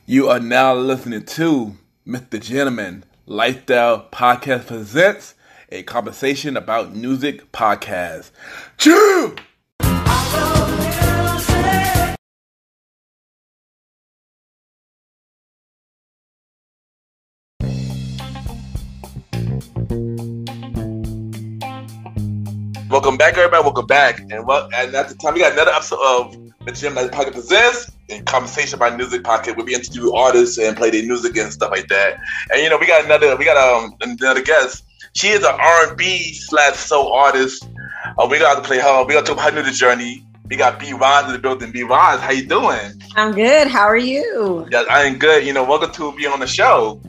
You are now listening to MrGentleman Lifestyle Podcast presents a conversation about music podcast. Chew! Welcome back, everybody. Welcome back. And at the time, we got another episode of MrGentleman Podcast presents a conversation about music podcast where we interview artists and play their music and stuff like that. And we got another guest. She is an R&B / soul artist. We got to play her. We got to talk about her music journey. We got bwize in the building. bwize, how you doing? I'm good. How are you? Yes, I am good. Welcome to be on the show.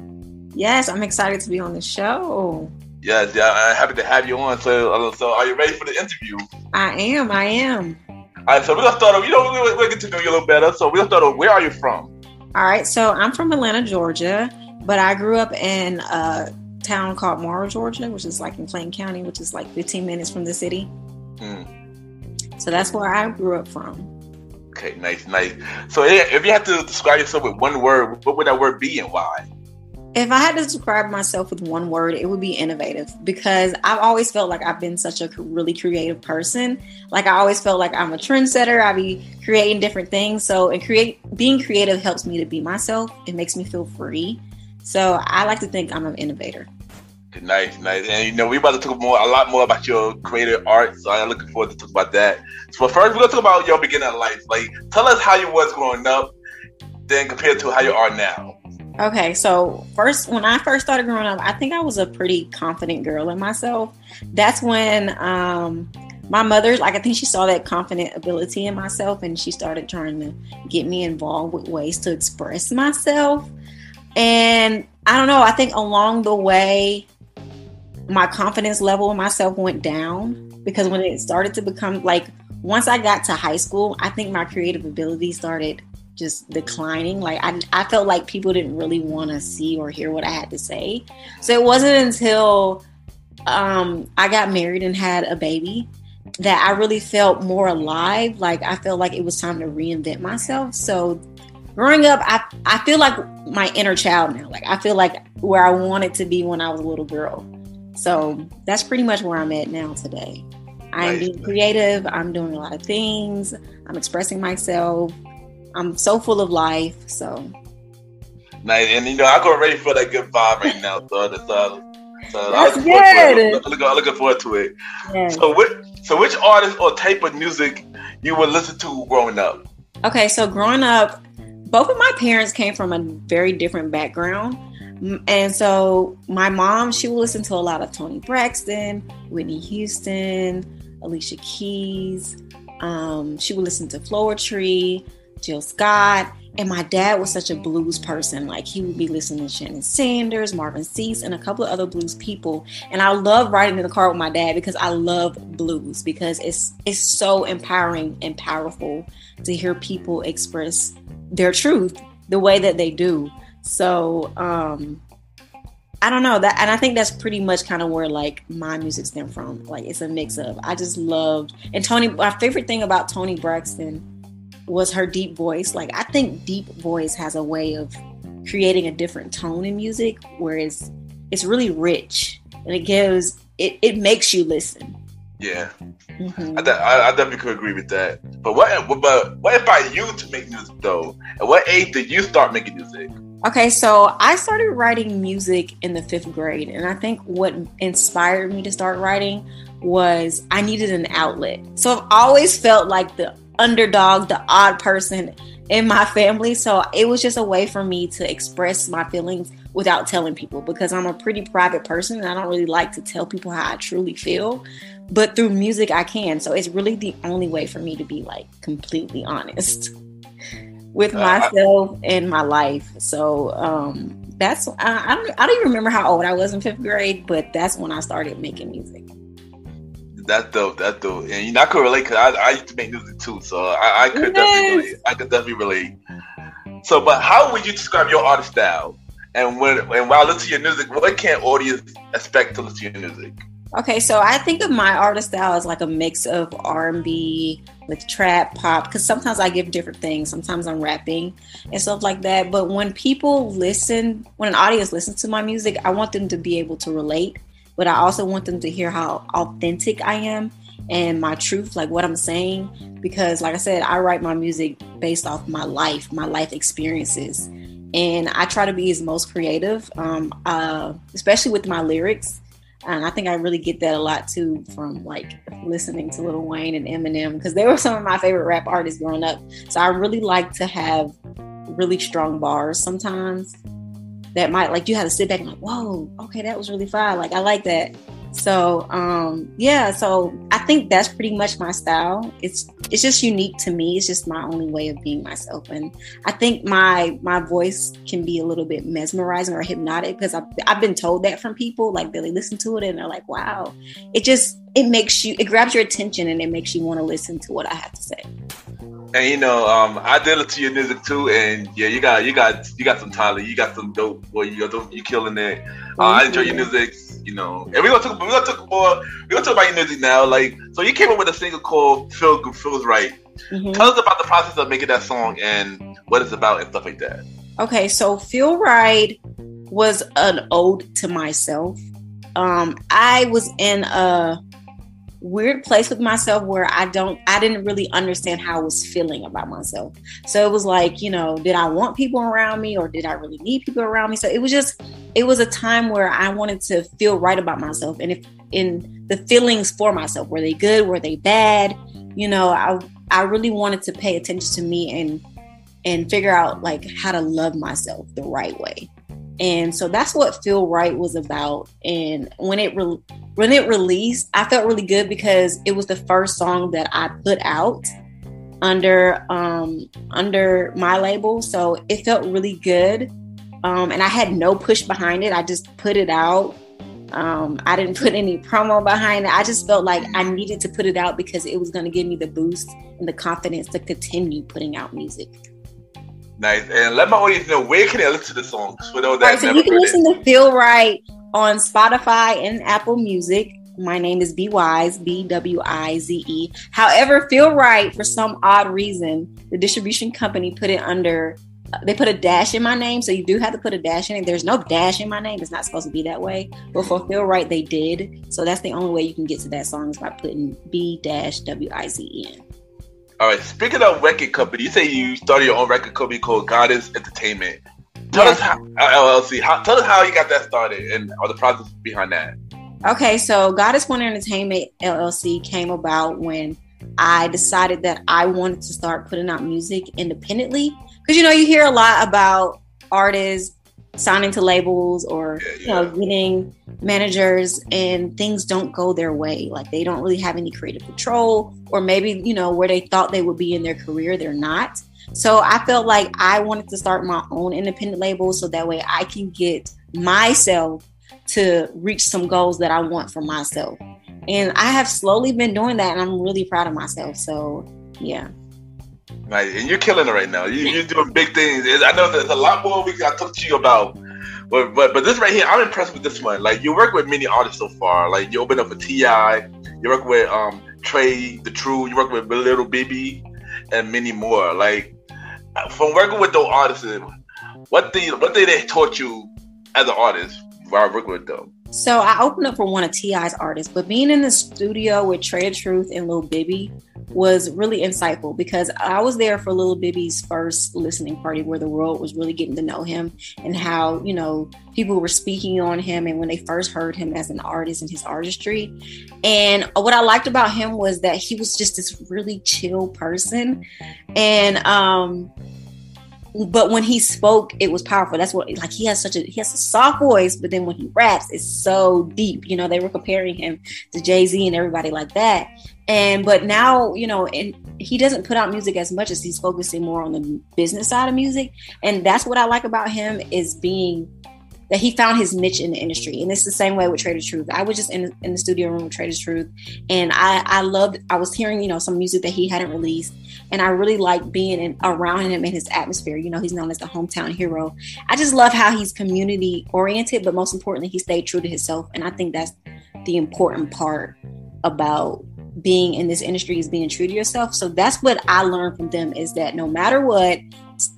Yes, I'm excited to be on the show. Yeah, I'm happy to have you on. So are you ready for the interview? I am. All right, so we're gonna start off. We'll get to know you a little better. So we're gonna start off. Where are you from? All right, so I'm from Atlanta, Georgia, but I grew up in a town called Morrow, Georgia, which is like in Clayton County, which is like 15 minutes from the city. So that's where I grew up from. Okay, nice. So if you had to describe yourself with one word, what would that word be and why? If I had to describe myself with one word, it would be innovative, because I've always felt like I've been such a really creative person. Like I always felt like I'm a trendsetter. I be creating different things. So being creative helps me to be myself. It makes me feel free. So I like to think I'm an innovator. Nice. And we're about to talk a lot more about your creative art. So I'm looking forward to talk about that. So first, we're gonna talk about your beginning of life. Like, tell us how you was growing up, then compared to how you are now. Okay, so when I first started growing up, I think I was a pretty confident girl in myself. That's when my mother, I think she saw that confident ability in myself, and she started trying to get me involved with ways to express myself. And I don't know, I think along the way, my confidence level in myself went down, because when it started to become once I got to high school, I think my creative ability started just declining. Like I felt like people didn't really want to see or hear what I had to say. So it wasn't until I got married and had a baby that I really felt more alive. Like I felt like it was time to reinvent myself. So growing up, I feel like my inner child now. Like I feel like where I wanted to be when I was a little girl. So that's pretty much where I'm at now today. I am being creative. I'm doing a lot of things. I'm expressing myself. I'm so full of life, so. Nice, and I go ready for that good vibe right now. So that's good. I'm looking forward to it. Yes. So which artist or type of music you would listen to growing up? Okay, so growing up, both of my parents came from a very different background. And so my mom, she would listen to a lot of Toni Braxton, Whitney Houston, Alicia Keys. She would listen to Floetry, Jill Scott. And my dad was such a blues person. Like he would be listening to Shannon Sanders, Marvin Cease, and a couple of other blues people. And I love riding in the car with my dad because I love blues, because it's so empowering and powerful to hear people express their truth the way that they do. So I don't know that, and I think that's pretty much kind of where like my music stemmed from. Like it's a mix of, I just loved, and my favorite thing about Toni Braxton was her deep voice. Like I think deep voice has a way of creating a different tone in music, whereas it's really rich and it makes you listen. Yeah. Mm-hmm. I definitely could agree with that. But what about you to make music though? At what age did you start making music? Okay, so I started writing music in the 5th grade, and I think what inspired me to start writing was I needed an outlet. So I've always felt like the underdog, the odd person in my family. So it was just a way for me to express my feelings without telling people, because I'm a pretty private person and I don't really like to tell people how I truly feel. But through music, I can. So it's really the only way for me to be like completely honest with myself and my life. So that's I don't even remember how old I was in 5th grade, but that's when I started making music. That's dope. And I could relate, because I used to make music too, so I could definitely relate. So, but how would you describe your art style? And while listening to your music, what can audience expect to listen to your music? Okay, so I think of my artist style as like a mix of R&B with trap, pop, because sometimes I give different things. Sometimes I'm rapping and stuff like that. But when when an audience listens to my music, I want them to be able to relate, but I also want them to hear how authentic I am and my truth, like what I'm saying. Because like I said, I write my music based off my life experiences. And I try to be as most creative, especially with my lyrics. And I think I really get that a lot too from like listening to Lil Wayne and Eminem, because they were some of my favorite rap artists growing up. So I really like to have really strong bars sometimes that might like you have to sit back and like, whoa, okay, that was really fire. Like I like that. So so I think that's pretty much my style. It's just unique to me. It's just my only way of being myself. And I think my voice can be a little bit mesmerizing or hypnotic, because I've been told that from people. Like they listen to it and they're like, wow, it grabs your attention and it makes you want to listen to what I have to say. And you know, I did listen to your music too, and yeah, you got some talent, you got some dope, boy, you killing it. I enjoy your music, you know. And we're gonna talk about your music now. Like, so you came up with a single called "Feels Right." Mm-hmm. Tell us about the process of making that song and what it's about and stuff like that. Okay, so "Feel Right" was an ode to myself. I was in a weird place with myself where I didn't really understand how I was feeling about myself. So it was like, you know, did I want people around me or did I really need people around me? So it was a time where I wanted to feel right about myself. And if in the feelings for myself, were they good? Were they bad? You know, I really wanted to pay attention to me and figure out like how to love myself the right way. And so that's what Feel Right was about. And when it released, I felt really good because it was the first song that I put out under my label. So it felt really good. And I had no push behind it. I just put it out. I didn't put any promo behind it. I just felt like I needed to put it out because it was going to give me the boost and the confidence to continue putting out music. Nice. And let my audience know, where can they listen to the songs? For those that right, so you can listen to Feel Right on Spotify and Apple Music. My name is bwize, bwize. However, Feel Right, for some odd reason, the distribution company put a dash in my name. So you do have to put a dash in it. There's no dash in my name. It's not supposed to be that way. But for Feel Right, they did. So that's the only way you can get to that song is by putting b-wize in. All right, speaking of record company, you say you started your own record company called Goddess Entertainment. Tell us how, LLC. Tell us how you got that started and or the process behind that. Okay, so Goddess Entertainment LLC came about when I decided that I wanted to start putting out music independently. Because, you know, you hear a lot about artists signing to labels or, you know, getting managers and things don't go their way. Like they don't really have any creative control, or maybe, you know, where they thought they would be in their career, they're not. So I felt like I wanted to start my own independent label so that way I can get myself to reach some goals that I want for myself. And I have slowly been doing that and I'm really proud of myself. So, yeah. Right, and you're killing it right now. You're doing big things. I know there's a lot more we got to talk to you about, but this right here, I'm impressed with this one. Like you work with many artists so far. Like you opened up for T.I., you work with Trey, The True, you work with Little Baby, and many more. Like from working with those artists, what did they taught you as an artist while working with them? So I opened up for one of T.I.'s artists, but being in the studio with Trey the Truth and Lil Bibby was really insightful because I was there for Lil Bibby's first listening party where the world was really getting to know him and how, you know, people were speaking on him and when they first heard him as an artist and his artistry. And what I liked about him was that he was just this really chill person. And, but when he spoke, it was powerful. That's what, like, he has a soft voice, but then when he raps, it's so deep. You know, they were comparing him to Jay-Z and everybody like that. But now, you know, and he doesn't put out music as much as he's focusing more on the business side of music. And that's what I like about him is being that he found his niche in the industry. And it's the same way with Trey the Truth. I was just in the studio room with Trey the Truth. And I was hearing, you know, some music that he hadn't released. And I really like being around him and his atmosphere. You know, he's known as the hometown hero. I just love how he's community oriented, but most importantly, he stayed true to himself. And I think that's the important part about being in this industry is being true to yourself. So that's what I learned from them, is that no matter what,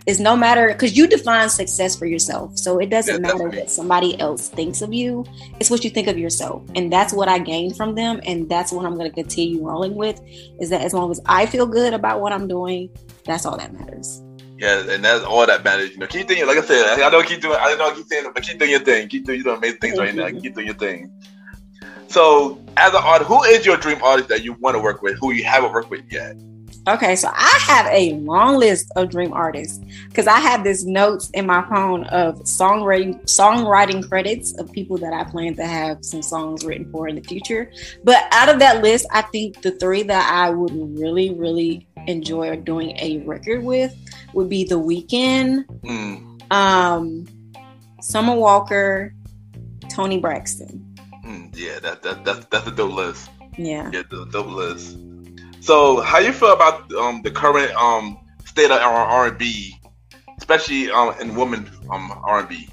because you define success for yourself. So it doesn't matter what somebody else thinks of you. It's what you think of yourself. And that's what I gained from them. And that's what I'm going to continue rolling with, is that as long as I feel good about what I'm doing, that's all that matters. Yeah, and that's all that matters. You know, keep doing, like I said, I don't keep saying it, but keep doing your thing. Keep doing amazing things right now. Keep doing your thing. So, as an artist, who is your dream artist that you want to work with, who you haven't worked with yet? Okay, so I have a long list of dream artists, because I have this notes in my phone of songwriting credits of people that I plan to have some songs written for in the future. But out of that list, I think the three that I would really, really enjoy doing a record with would be The Weeknd, Summer Walker, Toni Braxton. Yeah, that's a dope list. Yeah, the dope list. So, how you feel about the current state of R&B, especially in women R&B?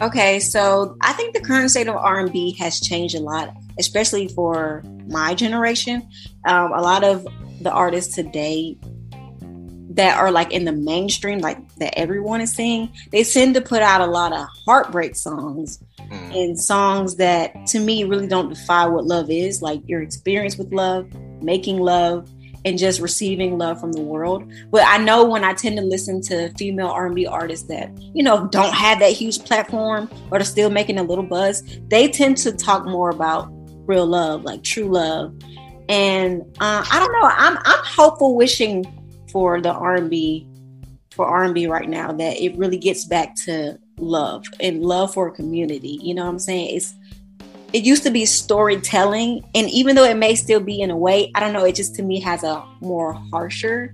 Okay, so I think the current state of R&B has changed a lot, especially for my generation. A lot of the artists today that are like in the mainstream, like that everyone is singing, they tend to put out a lot of heartbreak songs and songs that to me really don't define what love is, like your experience with love, making love, and just receiving love from the world. But I know when I tend to listen to female R&B artists that, you know, don't have that huge platform or are still making a little buzz, they tend to talk more about real love, like true love. And I don't know, I'm hopeful, wishing for the R&B right now, that it really gets back to love and love for a community. You know what I'm saying? It used to be storytelling, and even though it may still be in a way, I don't know, it just to me has a more harsher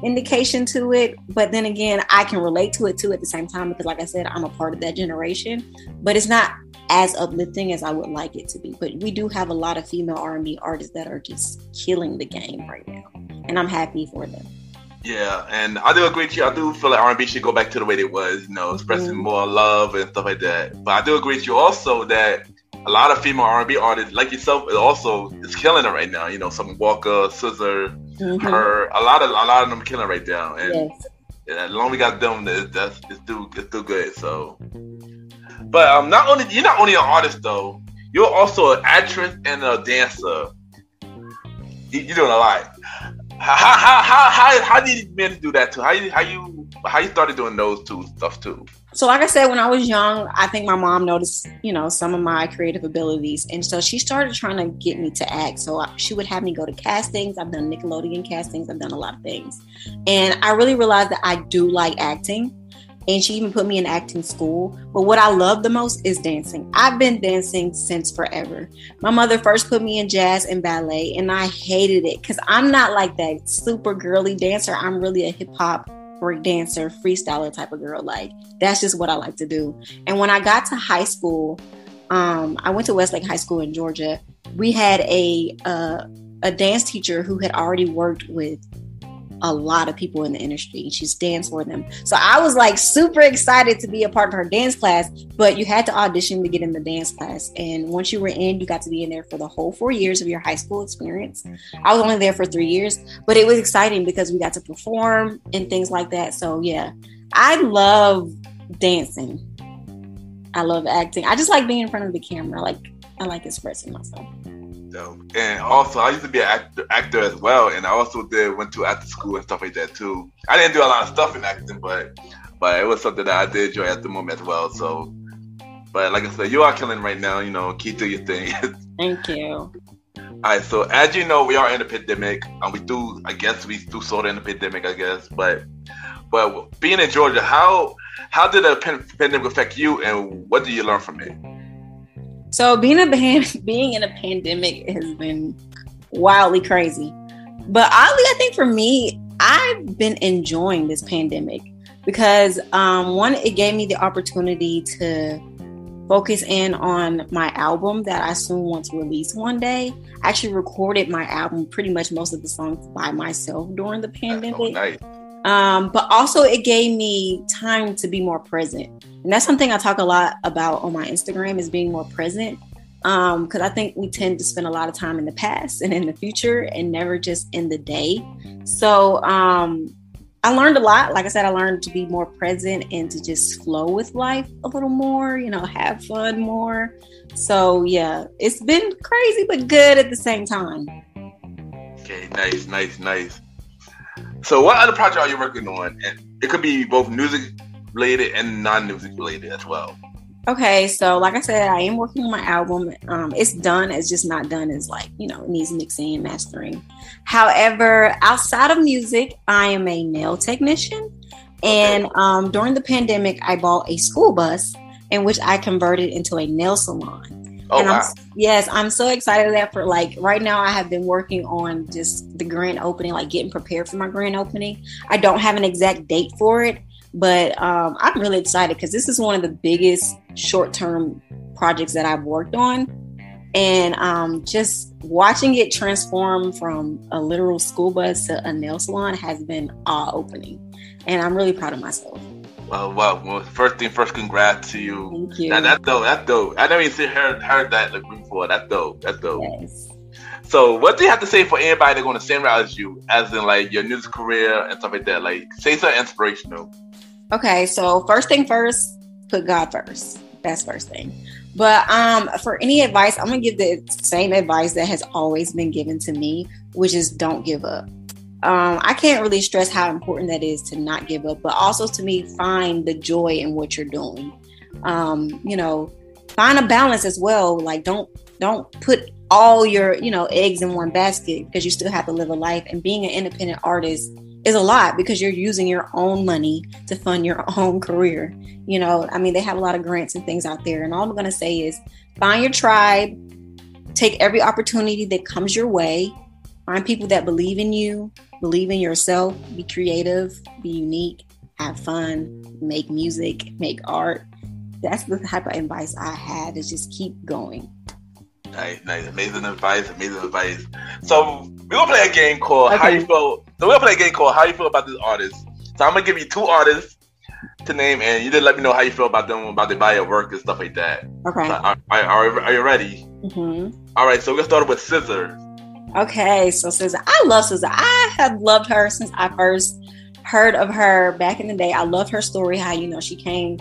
indication to it. But then again, I can relate to it too at the same time, because like I said, I'm a part of that generation, but it's not as uplifting as I would like it to be. But we do have a lot of female R&B artists that are just killing the game right now, and I'm happy for them. Yeah, and I do agree with you. I do feel like R&B should go back to the way it was, you know, expressing more love and stuff like that. But I do agree with you also that a lot of female R&B artists like yourself is killing it right now. You know, Summer Walker, Scissor, her, a lot of them killing it right now. And as long as we got them, it's still good. So, but you're not only an artist though. You're also an actress and a dancer. You're doing a lot. How did you manage to do that too? How you started doing those two stuff too? So like I said, when I was young, I think my mom noticed, you know, some of my creative abilities. And so she started trying to get me to act. So she would have me go to castings. I've done Nickelodeon castings. I've done a lot of things. And I really realized that I do like acting. And she even put me in acting school. But what I love the most is dancing. I've been dancing since forever. My mother first put me in jazz and ballet, and I hated it because I'm not like that super girly dancer. I'm really a hip hop break dancer, freestyler type of girl. Like, that's just what I like to do. And when I got to high school, I went to Westlake High School in Georgia. We had a dance teacher who had already worked with a lot of people in the industry. She's danced for them. So I was like super excited to be a part of her dance class, but you had to audition to get in the dance class. And once you were in, you got to be in there for the whole 4 years of your high school experience. I was only there for 3 years, but it was exciting because we got to perform and things like that. So yeah, I love dancing. I love acting. I just like being in front of the camera. Like, I like expressing myself. And also, I used to be an actor as well, and I also went to acting school and stuff like that too. I didn't do a lot of stuff in acting, but it was something that I did enjoy at the moment as well. So, but like I said, you are killing right now. You know, keep doing your thing. Thank you. All right, so as you know, we are in a pandemic, and we do sort of in the pandemic, I guess. But being in Georgia, how did the pandemic affect you, and what did you learn from it? So being in a pandemic has been wildly crazy. But oddly, I think for me, I've been enjoying this pandemic because one, it gave me the opportunity to focus in on my album that I soon want to release one day. I actually recorded my album, pretty much most of the songs by myself during the pandemic. Oh, nice. But also it gave me time to be more present. And that's something I talk a lot about on my Instagram, is being more present. Because I think we tend to spend a lot of time in the past and in the future and never just in the day. So I learned a lot. Like I said, I learned to be more present and to just flow with life a little more, have fun more. So yeah, it's been crazy, but good at the same time. Okay, nice. So what other project are you working on? And it could be both music related and non-music related as well. Okay, so like I said, I am working on my album. It's done. It's just not done as it needs mixing and mastering. However, outside of music, I am a nail technician. And during the pandemic, I bought a school bus in which I converted into a nail salon. Oh, and wow. I'm so excited that for right now I have been working on just the grand opening, getting prepared for my grand opening. I don't have an exact date for it. But I'm really excited because this is one of the biggest short-term projects that I've worked on. And just watching it transform from a literal school bus to a nail salon has been awe-opening. And I'm really proud of myself. Well, first thing first, congrats to you. Thank you. That's dope. I never even heard that before. That's dope. Yes. So what do you have to say for anybody that's going to same route as you, as in your music career and stuff like that? Say something inspirational. Okay, so first thing first, put God first. That's first thing. But for any advice, I'm gonna give the same advice that has always been given to me, which is don't give up. I can't really stress how important that is to not give up, but also to me, find the joy in what you're doing. Find a balance as well. Don't put all your eggs in one basket, because you still have to live a life. And being an independent artist is a lot because you're using your own money to fund your own career. They have a lot of grants and things out there. And all I'm going to say is find your tribe, take every opportunity that comes your way, find people that believe in you, believe in yourself, be creative, be unique, have fun, make music, make art. That's the type of advice I have, is just keep going. Nice. Amazing advice. So we're going to play a game called How You Feel. So we're going to play a game called How You Feel About This Artist. So I'm going to give you two artists to name, and you just let me know how you feel about them, about their body of work and stuff like that. Okay. So, are you ready? Mm-hmm. All right, so we're going to start with Scissor. Okay, so SZA. I love SZA. I have loved her since I first heard of her back in the day. I love her story, how, she came,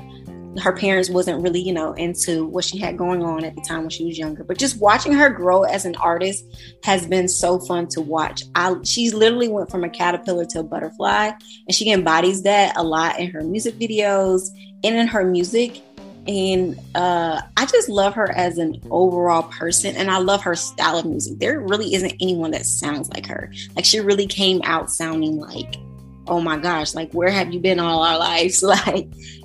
her parents wasn't really, into what she had going on at the time when she was younger. But just watching her grow as an artist has been so fun to watch. She's literally went from a caterpillar to a butterfly, and she embodies that a lot in her music videos and in her music. And I just love her as an overall person, and I love her style of music. There really isn't anyone that sounds like her. She really came out sounding like, oh my gosh, where have you been all our lives?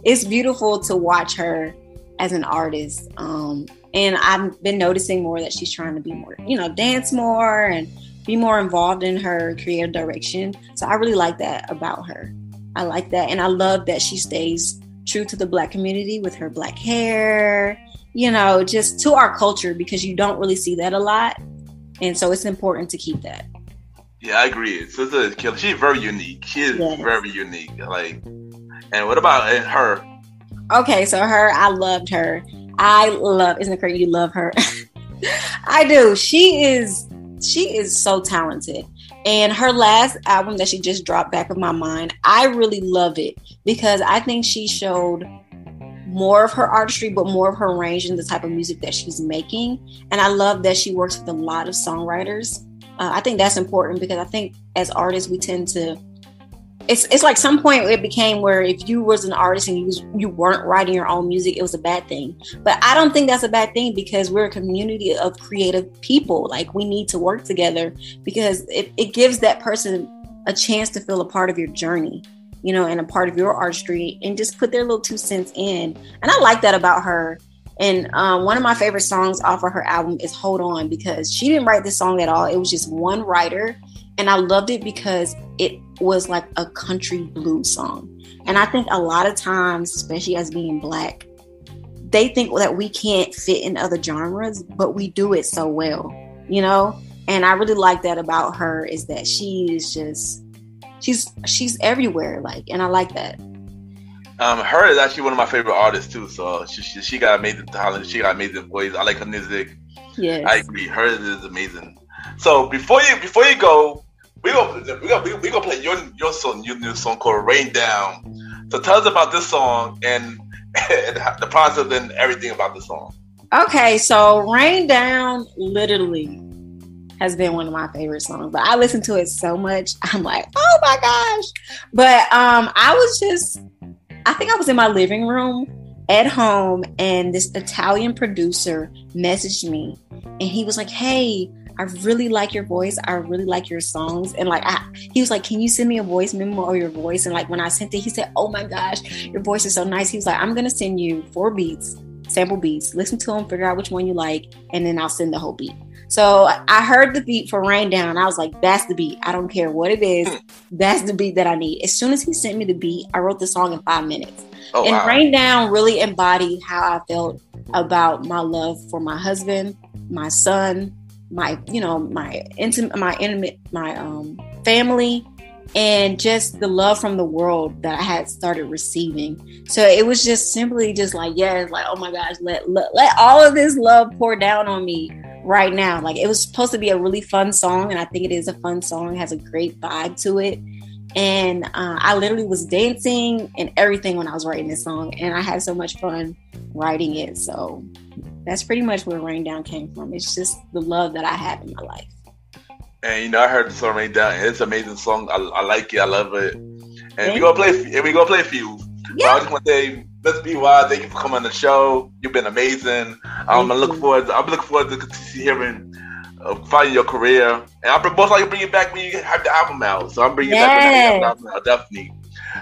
It's beautiful to watch her as an artist. And I've been noticing more that she's trying to be more, dance more and be more involved in her creative direction. So I really like that about her. I like that. And I love that she stays true to the Black community with her Black hair, just to our culture, because you don't really see that a lot. And so it's important to keep that. Yeah, I agree. SZA is killer. She's very unique. She is very unique. And what about her? Okay, so her, I loved her. Isn't it crazy you love her? I do. She is so talented. And her last album that she just dropped, Back of My Mind, I really love it because I think she showed more of her artistry, but more of her range in the type of music that she's making. And I love that she works with a lot of songwriters. I think that's important because I think as artists, we tend to, it's like some point it became where if you was an artist and you weren't writing your own music, it was a bad thing. But I don't think that's a bad thing because we're a community of creative people. We need to work together because it gives that person a chance to feel a part of your journey, and a part of your artistry, and just put their little 2 cents in. And I like that about her. And one of my favorite songs off of her album is Hold On, because she didn't write this song at all. It was just one writer. And I loved it because it was like a country blues song. And I think a lot of times, especially as being Black, they think that we can't fit in other genres, but we do it so well, And I really like that about her, is that she is just, she's everywhere. And I like that. Her is actually one of my favorite artists too. So she got amazing talent. She got amazing voice. I like her music. Yes. I agree. Hers is amazing. So before you go, we gonna play your song, your new song called "Rain Down." So tell us about this song and the process and everything about the song. Okay, so "Rain Down" literally has been one of my favorite songs, but I listen to it so much, I'm like, oh my gosh. But I think I was in my living room at home, and this Italian producer messaged me, and he was like, hey, I really like your voice. I really like your songs. And like, he was like, can you send me a voice memo of your voice? And like, when I sent it, he said, oh my gosh, your voice is so nice. He was like, I'm going to send you 4 beats, sample beats, listen to them, figure out which one you like, and then I'll send the whole beat. So I heard the beat for "Rain Down." And I was like, that's the beat. I don't care what it is. That's the beat that I need. As soon as he sent me the beat, I wrote the song in 5 minutes. Oh, and wow. "Rain Down" really embodied how I felt about my love for my husband, my son, my family, and just the love from the world that I had started receiving. So it was just simply just like, yeah, like, oh my gosh, let all of this love pour down on me right now. Like, it was supposed to be a really fun song, and I think it is a fun song. It has a great vibe to it. And I literally was dancing and everything when I was writing this song, and I had so much fun writing it. So that's pretty much where "Rain Down" came from. It's just the love that I have in my life. And I heard the song "Rain Down." It's an amazing song. I like it. I love it. And we're gonna play a few. Yeah. I just want to say, Miss bwize, thank you for coming on the show. You've been amazing. I'm looking forward to hearing, finding your career. And I'm most likely bring you back when you have the album out. So I'm bringing you back when you have the album out, definitely.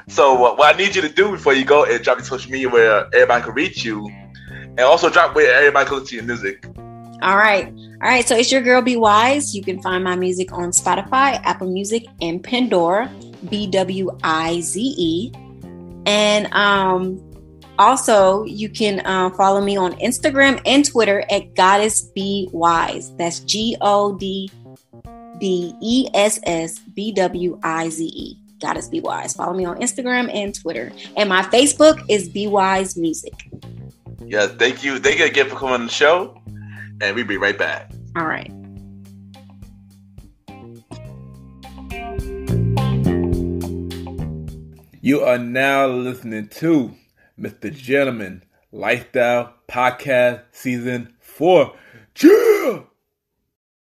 So what I need you to do before you go is drop your social media where everybody can reach you, and also drop where everybody can listen to your music. All right. So it's your girl bwize. You can find my music on Spotify, Apple Music, and Pandora. bwize. And also you can follow me on Instagram and Twitter at Goddess bwize. That's GODDESSBWIZE. Goddess bwize. Follow me on Instagram and Twitter. And my Facebook is bwize music. Yeah, thank you. Thank you again for coming on the show. And we'll be right back. All right. You are now listening to MrGentleman Lifestyle Podcast Season 4. Cheer!